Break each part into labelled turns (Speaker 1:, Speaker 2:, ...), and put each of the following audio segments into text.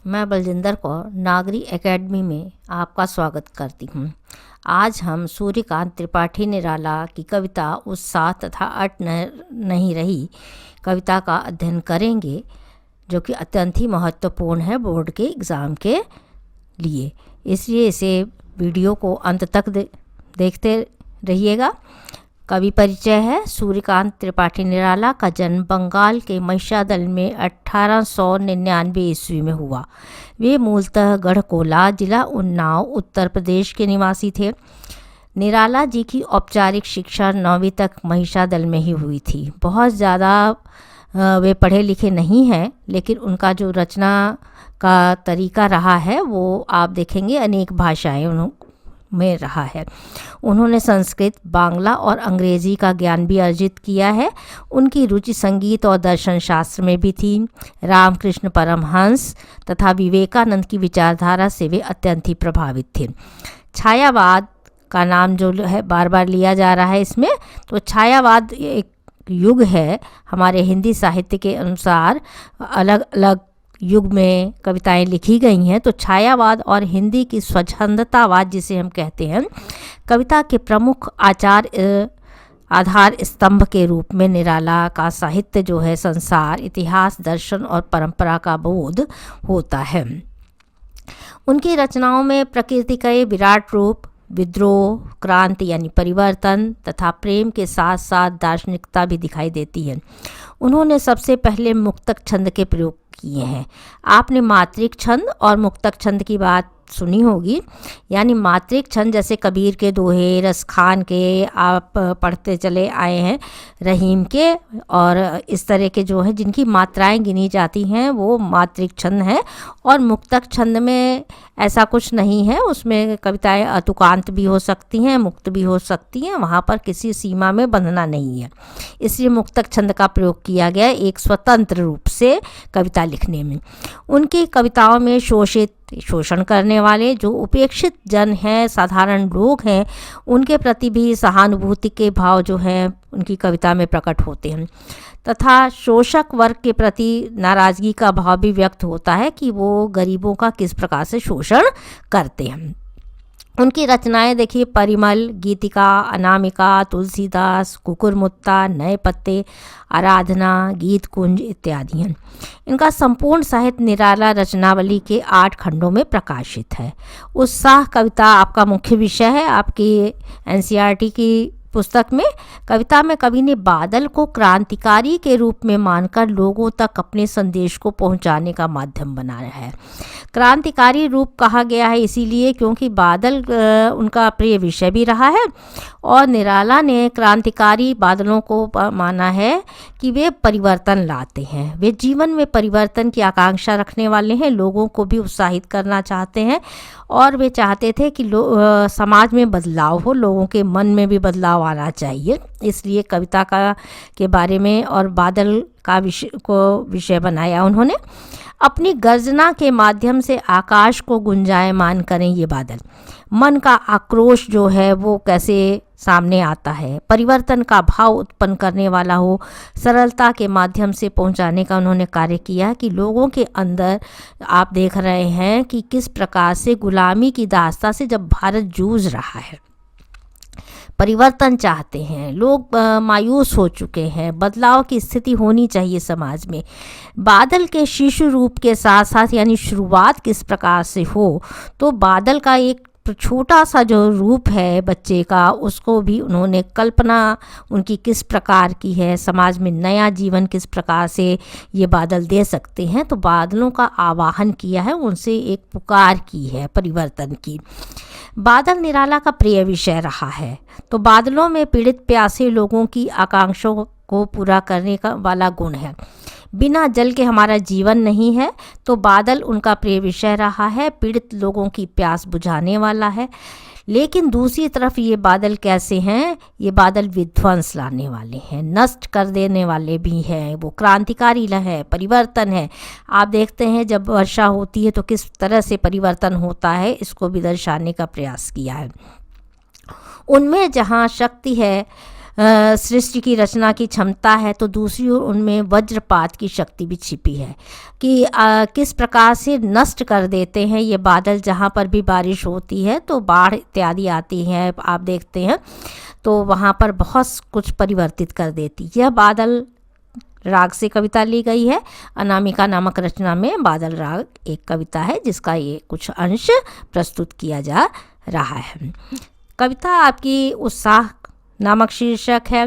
Speaker 1: मैं बलजिंदर कौर नागरी एकेडमी में आपका स्वागत करती हूँ। आज हम सूर्यकांत त्रिपाठी निराला की कविता उत्साह तथा अट नहीं रही कविता का अध्ययन करेंगे, जो कि अत्यंत ही महत्वपूर्ण है बोर्ड के एग्ज़ाम के लिए। इसलिए इसे वीडियो को अंत तक देखते रहिएगा। कवि परिचय है। सूर्यकांत त्रिपाठी निराला का जन्म बंगाल के महिषादल में 1899 ईस्वी में हुआ। वे मूलतः गढ़कोला, जिला उन्नाव, उत्तर प्रदेश के निवासी थे। निराला जी की औपचारिक शिक्षा 9वीं तक महिषादल में ही हुई थी। बहुत ज़्यादा वे पढ़े लिखे नहीं हैं, लेकिन उनका जो रचना का तरीका रहा है वो आप देखेंगे अनेक भाषाएं में रहा है। उन्होंने संस्कृत, बांग्ला और अंग्रेज़ी का ज्ञान भी अर्जित किया है। उनकी रुचि संगीत और दर्शन शास्त्र में भी थी। रामकृष्ण परमहंस तथा विवेकानंद की विचारधारा से वे अत्यंत ही प्रभावित थे। छायावाद का नाम जो है बार बार लिया जा रहा है इसमें, तो छायावाद एक युग है। हमारे हिंदी साहित्य के अनुसार अलग अलग युग में कविताएं लिखी गई हैं। तो छायावाद और हिंदी की स्वच्छंदतावाद जिसे हम कहते हैं, कविता के प्रमुख आधार स्तंभ के रूप में निराला का साहित्य जो है संसार, इतिहास, दर्शन और परंपरा का बोध होता है। उनकी रचनाओं में प्रकृति का ये विराट रूप, विद्रोह, क्रांति यानी परिवर्तन तथा प्रेम के साथ साथ दार्शनिकता भी दिखाई देती है। उन्होंने सबसे पहले मुक्तक छंद के प्रयोग किए हैं। आपने मात्रिक छंद और मुक्तक छंद की बात सुनी होगी। यानी मात्रिक छंद जैसे कबीर के दोहे, रसखान के आप पढ़ते चले आए हैं, रहीम के, और इस तरह के जो है जिनकी मात्राएं गिनी जाती हैं वो मात्रिक छंद है। और मुक्तक छंद में ऐसा कुछ नहीं है, उसमें कविताएं अतुकांत भी हो सकती हैं, मुक्त भी हो सकती हैं, वहाँ पर किसी सीमा में बंधना नहीं है। इसलिए मुक्तक छंद का प्रयोग किया गया एक स्वतंत्र रूप से कविता लिखने में। उनकी कविताओं में शोषण करने वाले जो उपेक्षित जन हैं, साधारण लोग हैं, उनके प्रति भी सहानुभूति के भाव जो हैं उनकी कविता में प्रकट होते हैं, तथा शोषक वर्ग के प्रति नाराज़गी का भाव भी व्यक्त होता है कि वो गरीबों का किस प्रकार से शोषण करते हैं। उनकी रचनाएं देखिए, परिमल, गीतिका, अनामिका, तुलसीदास, कुकुरमुत्ता, नए पत्ते, आराधना, गीत कुंज इत्यादि हैं। इनका संपूर्ण साहित्य निराला रचनावली के 8 खंडों में प्रकाशित है। उत्साह कविता आपका मुख्य विषय है आपकी एनसीईआरटी की पुस्तक में। कविता में कवि ने बादल को क्रांतिकारी के रूप में मानकर लोगों तक अपने संदेश को पहुंचाने का माध्यम बनाया है। क्रांतिकारी रूप कहा गया है इसीलिए क्योंकि बादल उनका प्रिय विषय भी रहा है, और निराला ने क्रांतिकारी बादलों को माना है कि वे परिवर्तन लाते हैं। वे जीवन में परिवर्तन की आकांक्षा रखने वाले हैं, लोगों को भी उत्साहित करना चाहते हैं, और वे चाहते थे कि समाज में बदलाव हो, लोगों के मन में भी बदलाव आना चाहिए। इसलिए कविता के बारे में और बादल का विषय बनाया उन्होंने। अपनी गर्जना के माध्यम से आकाश को गुंजायमान करें ये बादल। मन का आक्रोश जो है वो कैसे सामने आता है, परिवर्तन का भाव उत्पन्न करने वाला हो, सरलता के माध्यम से पहुंचाने का उन्होंने कार्य किया कि लोगों के अंदर आप देख रहे हैं कि किस प्रकार से गुलामी की दास्ता से जब भारत जूझ रहा है, परिवर्तन चाहते हैं लोग, मायूस हो चुके हैं, बदलाव की स्थिति होनी चाहिए समाज में। बादल के शिशु रूप के साथ साथ यानी शुरुआत किस प्रकार से हो, तो बादल का एक छोटा सा जो रूप है बच्चे का, उसको भी उन्होंने कल्पना उनकी किस प्रकार की है, समाज में नया जीवन किस प्रकार से ये बादल दे सकते हैं, तो बादलों का आवाहन किया है, उनसे एक पुकार की है परिवर्तन की। बादल निराला का प्रिय विषय रहा है। तो बादलों में पीड़ित प्यासे लोगों की आकांक्षाओं को पूरा करने का वाला गुण है। बिना जल के हमारा जीवन नहीं है, तो बादल उनका प्रिय विषय रहा है, पीड़ित लोगों की प्यास बुझाने वाला है। लेकिन दूसरी तरफ ये बादल कैसे हैं, ये बादल विध्वंस लाने वाले हैं, नष्ट कर देने वाले भी हैं, वो क्रांतिकारी है, परिवर्तन है। आप देखते हैं जब वर्षा होती है तो किस तरह से परिवर्तन होता है, इसको भी दर्शाने का प्रयास किया है। उनमें जहाँ शक्ति है सृष्टि की रचना की क्षमता है, तो दूसरी ओर उनमें वज्रपात की शक्ति भी छिपी है कि किस प्रकार से नष्ट कर देते हैं ये बादल। जहाँ पर भी बारिश होती है तो बाढ़ इत्यादि आती है, आप देखते हैं, तो वहाँ पर बहुत कुछ परिवर्तित कर देती। यह बादल राग से कविता ली गई है। अनामिका नामक रचना में बादल राग एक कविता है जिसका ये कुछ अंश प्रस्तुत किया जा रहा है। कविता आपकी उत्साह नामक शीर्षक है।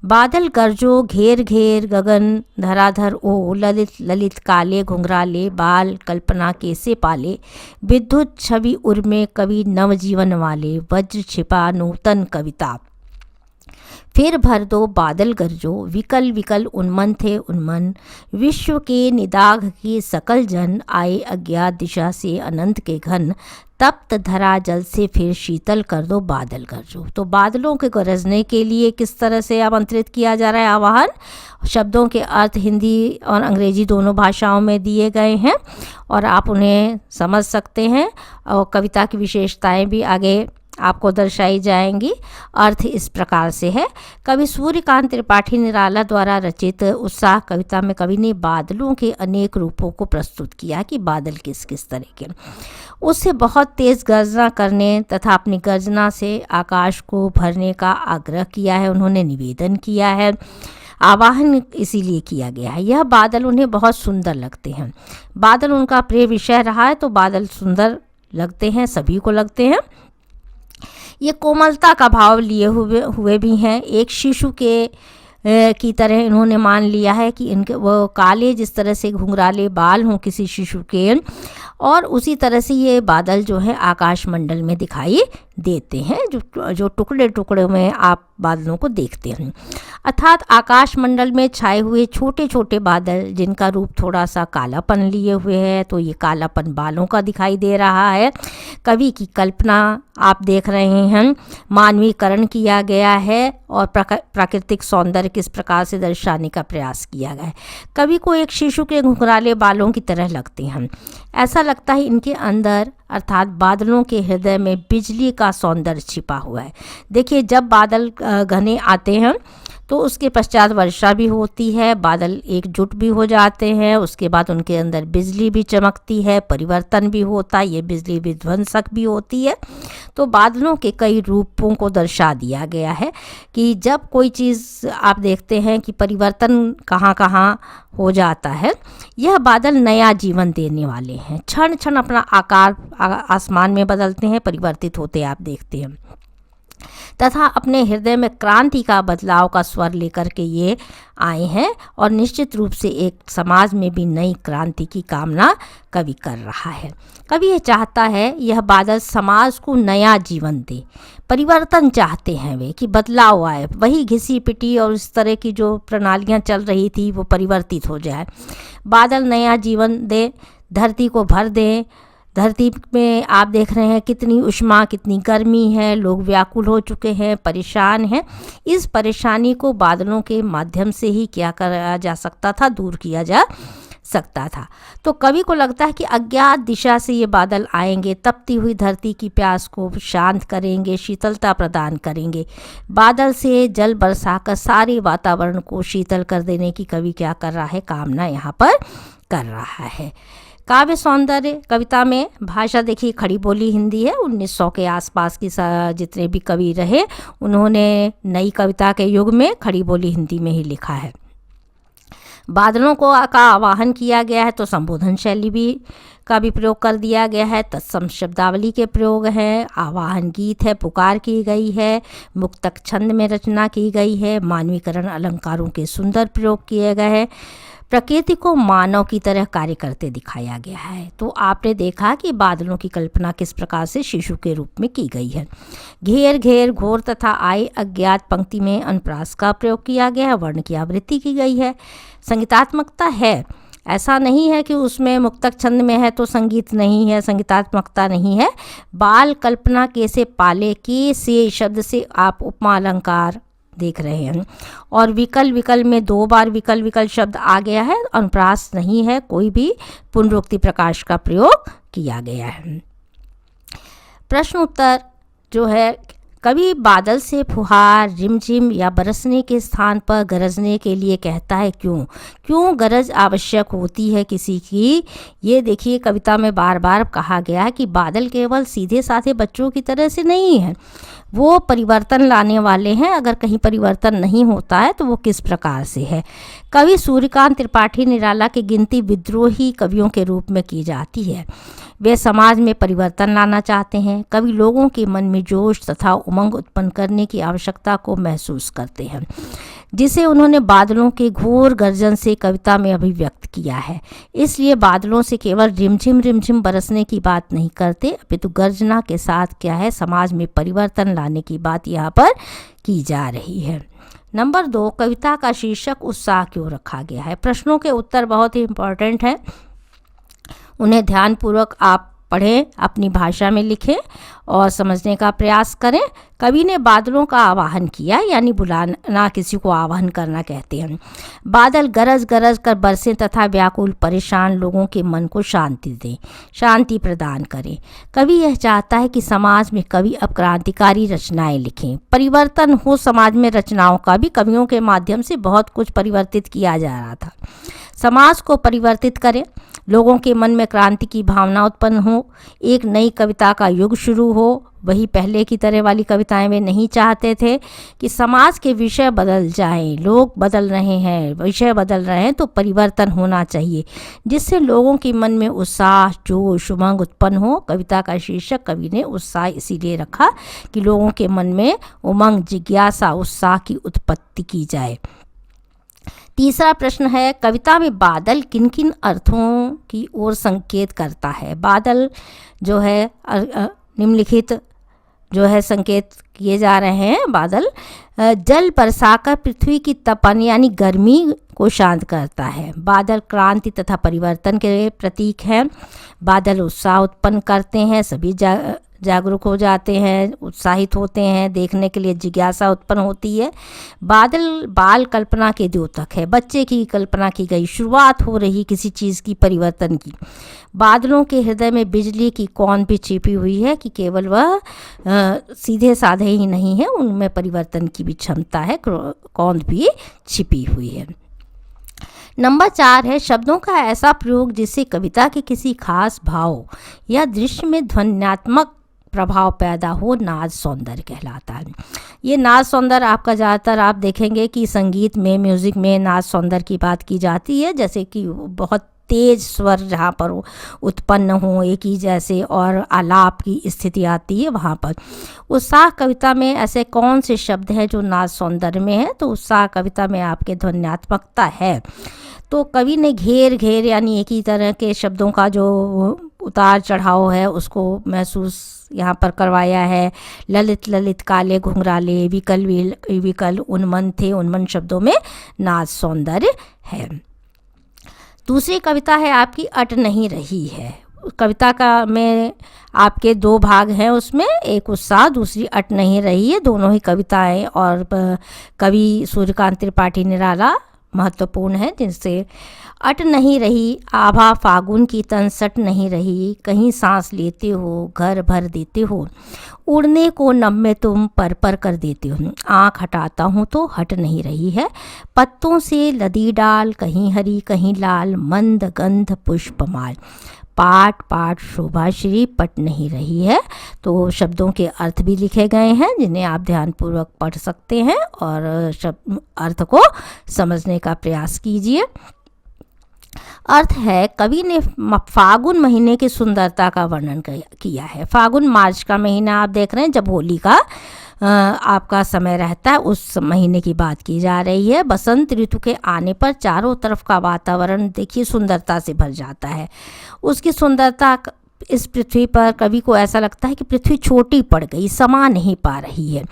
Speaker 1: बादल गरजो घेर घेर गगन धराधर ओ, ललित ललित काले घुंघराले बाल कल्पना कैसे पाले, विद्युत छवि उर्मे कवि नवजीवन वाले, वज्र छिपा नूतन कविता। फिर भर दो बादल गरजो, विकल विकल उन्मन थे उन्मन, विश्व के निदाघ की सकल जन, आए अज्ञात दिशा से अनंत के घन, तप्त धरा जल से फिर शीतल कर दो बादल गरजो। तो बादलों के गरजने के लिए किस तरह से आमंत्रित किया जा रहा है, आह्वान। शब्दों के अर्थ हिंदी और अंग्रेजी दोनों भाषाओं में दिए गए हैं और आप उन्हें समझ सकते हैं, और कविता की विशेषताएं भी आगे आपको दर्शाई जाएंगी। अर्थ इस प्रकार से है। कवि सूर्यकांत त्रिपाठी निराला द्वारा रचित उत्साह कविता में कवि ने बादलों के अनेक रूपों को प्रस्तुत किया कि बादल किस किस तरह के। उससे बहुत तेज गर्जना करने तथा अपनी गर्जना से आकाश को भरने का आग्रह किया है, उन्होंने निवेदन किया है, आवाहन इसीलिए किया गया है। यह बादल उन्हें बहुत सुंदर लगते हैं। बादल उनका प्रिय विषय रहा है, तो बादल सुंदर लगते हैं, सभी को लगते हैं। ये कोमलता का भाव लिए हुए भी हैं। एक शिशु के की तरह इन्होंने मान लिया है कि इनके वो काले जिस तरह से घुंघराले बाल हों किसी शिशु के, और उसी तरह से ये बादल जो है आकाश मंडल में दिखाई देते हैं, जो टुकड़े टुकड़े में आप बादलों को देखते हैं। अर्थात आकाश मंडल में छाए हुए छोटे छोटे बादल जिनका रूप थोड़ा सा कालापन लिए हुए है, तो ये कालापन बालों का दिखाई दे रहा है। कवि की कल्पना आप देख रहे हैं, मानवीकरण किया गया है और प्राकृतिक सौंदर्य किस प्रकार से दर्शाने का प्रयास किया गया है। कवि को एक शिशु के घुंघराले बालों की तरह लगते हैं। ऐसा लगता है इनके अंदर अर्थात बादलों के हृदय में बिजली का सौंदर्य छिपा हुआ है। देखिए, जब बादल घने आते हैं तो उसके पश्चात वर्षा भी होती है, बादल एकजुट भी हो जाते हैं, उसके बाद उनके अंदर बिजली भी चमकती है, परिवर्तन भी होता है, ये बिजली विध्वंसक भी होती है। तो बादलों के कई रूपों को दर्शा दिया गया है कि जब कोई चीज़ आप देखते हैं कि परिवर्तन कहाँ कहाँ हो जाता है, यह बादल नया जीवन देने वाले हैं। क्षण क्षण अपना आकार आसमान में बदलते हैं, परिवर्तित होते आप देखते हैं, तथा अपने हृदय में क्रांति का बदलाव का स्वर लेकर के ये आए हैं, और निश्चित रूप से एक समाज में भी नई क्रांति की कामना कवि कर रहा है। कवि ये चाहता है यह बादल समाज को नया जीवन दे, परिवर्तन चाहते हैं वे कि बदलाव आए, वही घिसी पिटी और इस तरह की जो प्रणालियाँ चल रही थी वो परिवर्तित हो जाए। बादल नया जीवन दे, धरती को भर दे। धरती में आप देख रहे हैं कितनी उष्मा, कितनी गर्मी है, लोग व्याकुल हो चुके हैं, परेशान हैं। इस परेशानी को बादलों के माध्यम से ही क्या करा जा सकता था, दूर किया जा सकता था। तो कवि को लगता है कि अज्ञात दिशा से ये बादल आएंगे, तपती हुई धरती की प्यास को शांत करेंगे, शीतलता प्रदान करेंगे। बादल से जल बरसाकर सारे वातावरण को शीतल कर देने की कवि क्या कर रहा है, कामना यहाँ पर कर रहा है। काव्य सौंदर्य कविता में भाषा देखिए खड़ी बोली हिंदी है। 1900 के आसपास की जितने भी कवि रहे उन्होंने नई कविता के युग में खड़ी बोली हिंदी में ही लिखा है। बादलों को का आवाहन किया गया है, तो संबोधन शैली भी का भी प्रयोग कर दिया गया है। तत्सम शब्दावली के प्रयोग हैं, आवाहन गीत है, पुकार की गई है, मुक्तक छंद में रचना की गई है, मानवीकरण अलंकारों के सुंदर प्रयोग किए गए हैं, प्रकृति को मानव की तरह कार्य करते दिखाया गया है। तो आपने देखा कि बादलों की कल्पना किस प्रकार से शिशु के रूप में की गई है। घेर घेर घोर तथा आए अज्ञात पंक्ति में अनुप्रास का प्रयोग किया गया है, वर्ण की आवृत्ति की गई है। संगीतात्मकता है, ऐसा नहीं है कि उसमें मुक्तक छंद में है तो संगीत नहीं है, संगीतात्मकता नहीं है। बाल कल्पना कैसे पाले के से शब्द से आप उपमा अलंकार देख रहे हैं, और विकल विकल में 2 बार विकल विकल शब्द आ गया है, अनुप्रास नहीं है, कोई भी पुनरुक्ति प्रकाश का प्रयोग किया गया है। प्रश्न उत्तर जो है कवि बादल से फुहार, रिमझिम या बरसने के स्थान पर गरजने के लिए कहता है क्यों? क्यों गरज आवश्यक होती है किसी की? ये देखिए, कविता में बार बार कहा गया है कि बादल केवल सीधे साधे बच्चों की तरह से नहीं है, वो परिवर्तन लाने वाले हैं। अगर कहीं परिवर्तन नहीं होता है तो वो किस प्रकार से है? कवि सूर्यकांत त्रिपाठी निराला की गिनती विद्रोही कवियों के रूप में की जाती है। वे समाज में परिवर्तन लाना चाहते हैं। कवि लोगों के मन में जोश तथा उमंग उत्पन्न करने की आवश्यकता को महसूस करते हैं, जिसे उन्होंने बादलों के घोर गर्जन से कविता में अभिव्यक्त किया है। इसलिए बादलों से केवल रिमझिम रिमझिम बरसने की बात नहीं करते, अपितु गर्जना के साथ क्या है, समाज में परिवर्तन लाने की बात यहाँ पर की जा रही है। नंबर 2, कविता का शीर्षक उत्साह क्यों रखा गया है? प्रश्नों के उत्तर बहुत ही इम्पोर्टेंट हैं, उन्हें ध्यानपूर्वक आप पढ़ें, अपनी भाषा में लिखें और समझने का प्रयास करें। कवि ने बादलों का आवाहन किया, यानी बुलाना, किसी को आवाहन करना कहते हैं। बादल गरज गरज कर बरसें तथा व्याकुल परेशान लोगों के मन को शांति दें, शांति प्रदान करें। कवि यह चाहता है कि समाज में कवि अब क्रांतिकारी रचनाएं लिखें, परिवर्तन हो समाज में। रचनाओं का भी कवियों के माध्यम से बहुत कुछ परिवर्तित किया जा रहा था। समाज को परिवर्तित करें, लोगों के मन में क्रांति की भावना उत्पन्न हो, एक नई कविता का युग शुरू हो। वही पहले की तरह वाली कविताएं वे नहीं चाहते थे कि समाज के विषय बदल जाएं। लोग बदल रहे हैं, विषय बदल रहे हैं, तो परिवर्तन होना चाहिए जिससे लोगों के मन में उत्साह, जोश, उमंग उत्पन्न हो। कविता का शीर्षक कवि ने उत्साह इसीलिए रखा कि लोगों के मन में उमंग, जिज्ञासा, उत्साह की उत्पत्ति की जाए। तीसरा प्रश्न है, कविता में बादल किन किन अर्थों की ओर संकेत करता है? बादल जो है निम्नलिखित जो है संकेत किए जा रहे हैं। बादल जल बरसाकर पृथ्वी की तपन यानी गर्मी को शांत करता है। बादल क्रांति तथा परिवर्तन के प्रतीक हैं। बादल उत्साह उत्पन्न करते हैं, सभी जागरूक हो जाते हैं, उत्साहित होते हैं, देखने के लिए जिज्ञासा उत्पन्न होती है। बादल बाल कल्पना के द्योतक है, बच्चे की कल्पना की गई शुरुआत हो रही किसी चीज़ की, परिवर्तन की। बादलों के हृदय में बिजली की कौंध भी छिपी हुई है कि केवल वह सीधे साधे ही नहीं है, उनमें परिवर्तन की भी क्षमता है, कौंध भी छिपी हुई है। नंबर 4 है, शब्दों का ऐसा प्रयोग जिससे कविता के किसी खास भाव या दृश्य में ध्वन्यात्मक प्रभाव पैदा हो, नाद सौंदर्य कहलाता है। ये नाद सौंदर्य आपका ज़्यादातर आप देखेंगे कि संगीत में, म्यूज़िक में नाद सौंदर्य की बात की जाती है, जैसे कि बहुत तेज स्वर जहाँ पर उत्पन्न हो एक ही जैसे और आलाप की स्थिति आती है वहाँ पर। उत्साह कविता में ऐसे कौन से शब्द हैं जो नाद सौंदर्य में है? तो उत्साह कविता में आपके ध्वन्यात्मकता है। तो कवि ने घेर घेर यानी एक ही तरह के शब्दों का जो उतार चढ़ाव है उसको महसूस यहाँ पर करवाया है। ललित ललित काले घुंघराले, विकल विकल उन्मन थे, उन्मन शब्दों में नाद सौंदर्य है। दूसरी कविता है आपकी अट नहीं रही है। कविता का में आपके 2 भाग हैं, उसमें एक उत्साह, दूसरी अट नहीं रही है। दोनों ही कविताएं और कवि सूर्यकांत त्रिपाठी निराला महत्वपूर्ण है, जिनसे अट नहीं रही, आभा फागुन की तन सट नहीं रही, कहीं सांस लेते हो घर भर देते हो, उड़ने को नम में तुम पर पर कर देते हो, आँख हटाता हूँ तो हट नहीं रही है, पत्तों से लदी डाल, कहीं हरी कहीं लाल, मंद गंध पुष्पमाल, पाठ पाठ शोभाश्री पट नहीं रही है। तो शब्दों के अर्थ भी लिखे गए हैं जिन्हें आप ध्यानपूर्वक पढ़ सकते हैं और शब्द अर्थ को समझने का प्रयास कीजिए। अर्थ है, कवि ने फागुन महीने की सुंदरता का वर्णन किया है। फागुन मार्च का महीना आप देख रहे हैं, जब होली का आपका समय रहता है, उस महीने की बात की जा रही है। बसंत ऋतु के आने पर चारों तरफ का वातावरण देखिए सुंदरता से भर जाता है। उसकी सुंदरता इस पृथ्वी पर कवि को ऐसा लगता है कि पृथ्वी छोटी पड़ गई, समा नहीं पा रही है।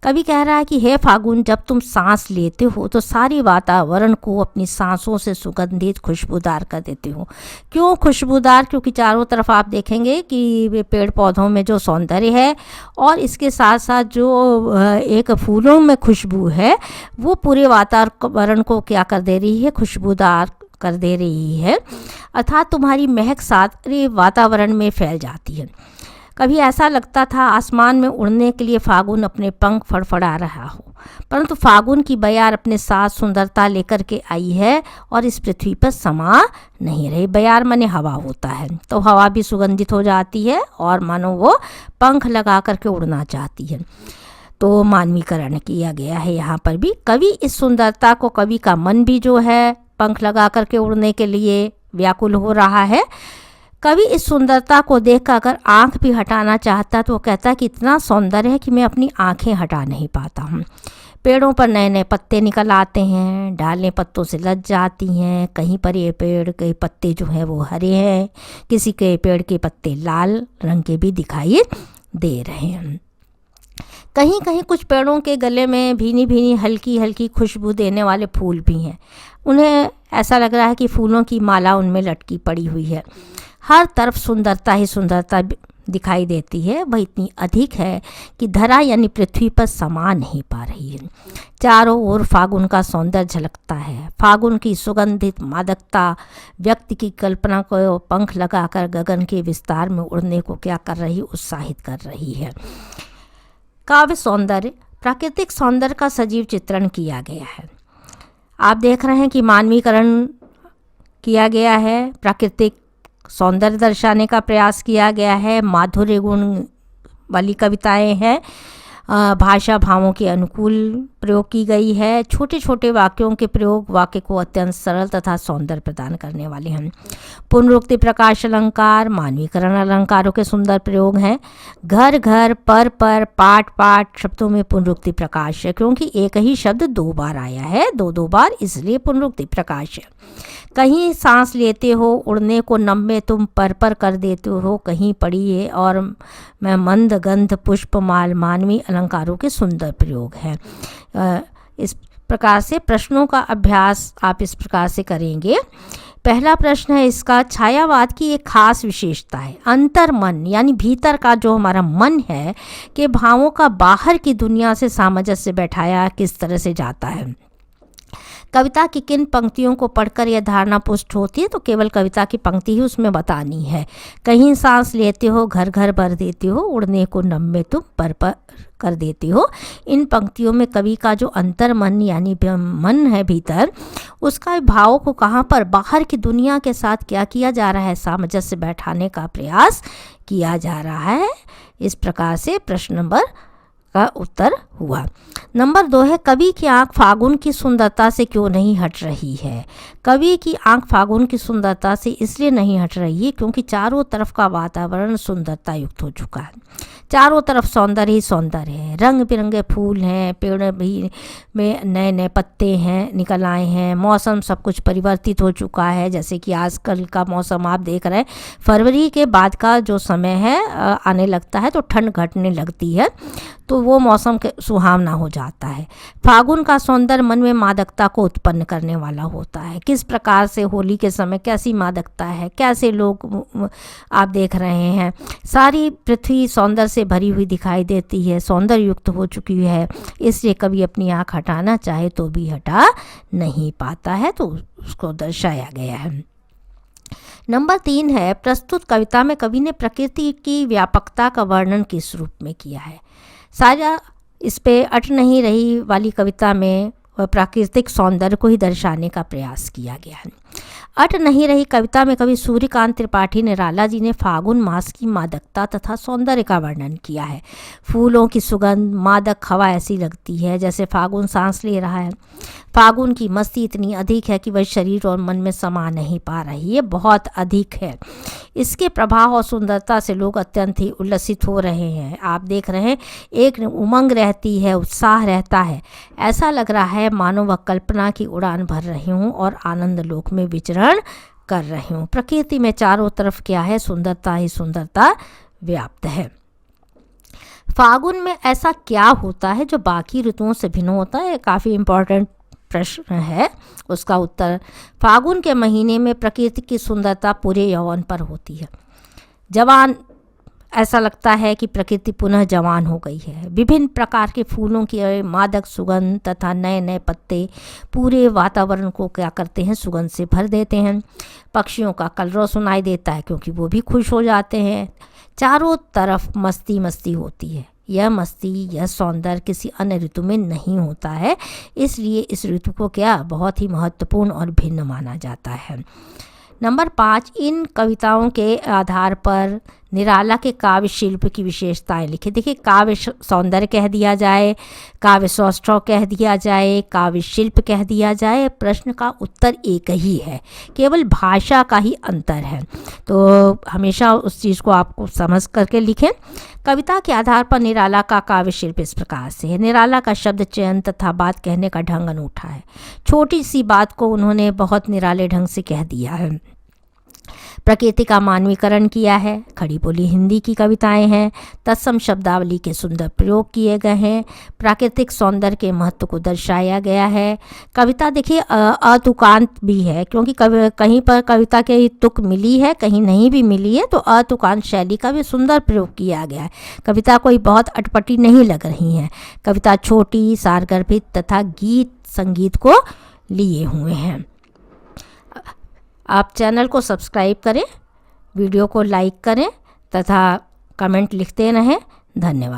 Speaker 1: कवि कह रहा है कि हे फागुन, जब तुम सांस लेते हो तो सारे वातावरण को अपनी सांसों से सुगंधित खुशबूदार कर देते हो। क्यों खुशबूदार? क्योंकि चारों तरफ आप देखेंगे कि पेड़ पौधों में जो सौंदर्य है और इसके साथ साथ जो एक फूलों में खुशबू है वो पूरे वातावरण को क्या कर दे रही है? खुशबूदार कर दे रही है, अर्थात तुम्हारी महक सारे वातावरण में फैल जाती है। कभी ऐसा लगता था आसमान में उड़ने के लिए फागुन अपने पंख फड़फड़ा रहा हो, परंतु फागुन की बयार अपने साथ सुंदरता लेकर के आई है और इस पृथ्वी पर समा नहीं रही। बयार माने हवा होता है, तो हवा भी सुगंधित हो जाती है और मानो वो पंख लगा करके उड़ना चाहती है। तो मानवीकरण किया गया है यहाँ पर भी। कवि इस सुंदरता को, कवि का मन भी जो है पंख लगा करके उड़ने के लिए व्याकुल हो रहा है। कवि इस सुंदरता को देखकर अगर आँख भी हटाना चाहता तो वो कहता है कि इतना सौंदर्य है कि मैं अपनी आँखें हटा नहीं पाता हूँ। पेड़ों पर नए नए पत्ते निकल आते हैं, डालें पत्तों से लद जाती हैं। कहीं पर ये पेड़ के पत्ते जो हैं वो हरे हैं, किसी के पेड़ के पत्ते लाल रंग के भी दिखाई दे रहे हैं। कहीं कहीं कुछ पेड़ों के गले में भीनी भीनी हल्की हल्की खुशबू देने वाले फूल भी हैं। उन्हें ऐसा लग रहा है कि फूलों की माला उनमें लटकी पड़ी हुई है। हर तरफ सुंदरता ही सुंदरता दिखाई देती है। वह इतनी अधिक है कि धरा यानी पृथ्वी पर समा नहीं पा रही है। चारों ओर फागुन का सौंदर्य झलकता है। फागुन की सुगंधित मादकता व्यक्ति की कल्पना को पंख लगाकर गगन के विस्तार में उड़ने को क्या कर रही, उत्साहित कर रही है। काव्य सौंदर्य, प्राकृतिक सौंदर्य का सजीव चित्रण किया गया है। आप देख रहे हैं कि मानवीकरण किया गया है, प्राकृतिक सौंदर्य दर्शाने का प्रयास किया गया है। माधुर्य गुण वाली कविताएं हैं, भाषा भावों के अनुकूल प्रयोग की गई है। छोटे छोटे वाक्यों के प्रयोग वाक्य को अत्यंत सरल तथा सौंदर्य प्रदान करने वाले हैं। पुनरुक्ति प्रकाश अलंकार, मानवीकरण अलंकारों के सुंदर प्रयोग हैं। घर घर, पर, पाठ पाठ शब्दों में पुनरुक्ति प्रकाश है, क्योंकि एक ही शब्द दो बार आया है, दो बार, इसलिए पुनरुक्ति प्रकाश है। कहीं सांस लेते हो उड़ने को नम में तुम पर कर देते हो, कहीं पड़ी है और मैं मंद गंध पुष्प माल, मानवी अलंकारों के सुंदर प्रयोग हैं। इस प्रकार से प्रश्नों का अभ्यास आप इस प्रकार से करेंगे। पहला प्रश्न है इसका, छायावाद की एक खास विशेषता है अंतर मन, यानी भीतर का जो हमारा मन है कि भावों का बाहर की दुनिया से सामंजस्य बैठाया किस तरह से जाता है। कविता की किन पंक्तियों को पढ़कर यह धारणा पुष्ट होती है, तो केवल कविता की पंक्ति ही उसमें बतानी है। कहीं सांस लेते हो, घर घर भर देते हो, उड़ने को नम में तुम पर कर देते हो। इन पंक्तियों में कवि का जो अंतर मन यानी मन है भीतर, उसका भाव को कहाँ पर बाहर की दुनिया के साथ क्या किया जा रहा है, सामंजस्य बैठाने का प्रयास किया जा रहा है। इस प्रकार से प्रश्न नंबर का उत्तर हुआ। नंबर 2 है, कवि की आंख फागुन की सुंदरता से क्यों नहीं हट रही है। कवि की आंख फागुन की सुंदरता से इसलिए नहीं हट रही है क्योंकि चारों तरफ का वातावरण सुंदरता युक्त हो चुका है। चारों तरफ सौंदर्य ही सौंदर्य है। रंग बिरंगे फूल हैं, पेड़ भी में नए नए पत्ते हैं निकल आए हैं। मौसम सब कुछ परिवर्तित हो चुका है, जैसे कि आजकल का मौसम आप देख रहे हैं, फरवरी के बाद का जो समय है आने लगता है तो ठंड घटने लगती है, तो वो मौसम के सुहावना हो जाता है। फागुन का सौंदर्य मन में मादकता को उत्पन्न करने वाला होता है। किस प्रकार से होली के समय कैसी मादकता है, कैसे लोग आप देख रहे हैं, सारी पृथ्वी सौंदर्य से भरी हुई दिखाई देती है, सौंदर्य युक्त हो चुकी है। इसलिए कभी अपनी आँख हटाना चाहे तो भी हटा नहीं पाता है, तो उसको दर्शाया गया है। नंबर 3 है, प्रस्तुत कविता में कवि ने प्रकृति की व्यापकता का वर्णन किस रूप में किया है। सारा इस पे अट नहीं रही वाली कविता में प्राकृतिक सौंदर्य को ही दर्शाने का प्रयास किया गया है। अट नहीं रही कविता में कवि सूर्यकांत त्रिपाठी निराला जी ने फागुन मास की मादकता तथा सौंदर्य का वर्णन किया है। फूलों की सुगंध, मादक हवा ऐसी लगती है जैसे फागुन सांस ले रहा है। फागुन की मस्ती इतनी अधिक है कि वह शरीर और मन में समा नहीं पा रही है, बहुत अधिक है। इसके प्रभाव और सुंदरता से लोग अत्यंत ही उल्लसित हो रहे हैं। आप देख रहे हैं, एक उमंग रहती है, उत्साह रहता है, ऐसा लग रहा है मानो वह कल्पना की उड़ान भर रही हूँ और आनंद लोक में विचरण कर रही हूँ। प्रकृति में चारों तरफ क्या है, सुंदरता ही सुंदरता व्याप्त है। फागुन में ऐसा क्या होता है जो बाकी ऋतुओं से भिन्न होता है, काफ़ी इम्पोर्टेंट प्रश्न है। उसका उत्तर, फागुन के महीने में प्रकृति की सुंदरता पूरे यौवन पर होती है। जवान ऐसा लगता है कि प्रकृति पुनः जवान हो गई है। विभिन्न प्रकार के फूलों की मादक सुगंध तथा नए नए पत्ते पूरे वातावरण को क्या करते हैं, सुगंध से भर देते हैं। पक्षियों का कलरव सुनाई देता है क्योंकि वो भी खुश हो जाते हैं। चारों तरफ मस्ती मस्ती होती है। यह मस्ती, यह सौंदर्य किसी अन्य ऋतु में नहीं होता है, इसलिए इस ऋतु को क्या बहुत ही महत्वपूर्ण और भिन्न माना जाता है। नंबर 5, इन कविताओं के आधार पर निराला के काव्य शिल्प की विशेषताएं लिखी। देखिए, काव्य सौंदर्य कह दिया जाए, काव्य सौष्ठव कह दिया जाए, काव्य शिल्प कह दिया जाए, प्रश्न का उत्तर एक ही है, केवल भाषा का ही अंतर है। तो हमेशा उस चीज़ को आपको समझ करके लिखें। कविता के आधार पर निराला का काव्य शिल्प इस प्रकार से है। निराला का शब्द चयन तथा बात कहने का ढंग अनूठा है। छोटी सी बात को उन्होंने बहुत निराले ढंग से कह दिया है। प्रकृति का मानवीकरण किया है। खड़ी बोली हिंदी की कविताएं हैं। तत्सम शब्दावली के सुंदर प्रयोग किए गए हैं। प्राकृतिक सौंदर्य के महत्व को दर्शाया गया है। कविता देखिए अतुकांत भी है, क्योंकि कहीं पर कविता के तुक मिली है, कहीं नहीं भी मिली है, तो अतुकांत शैली का भी सुंदर प्रयोग किया गया है। कविता कोई बहुत अटपटी नहीं लग रही है। कविता छोटी, सारगर्भित तथा गीत संगीत को लिए हुए हैं। आप चैनल को सब्सक्राइब करें, वीडियो को लाइक करें तथा कमेंट लिखते रहें। धन्यवाद।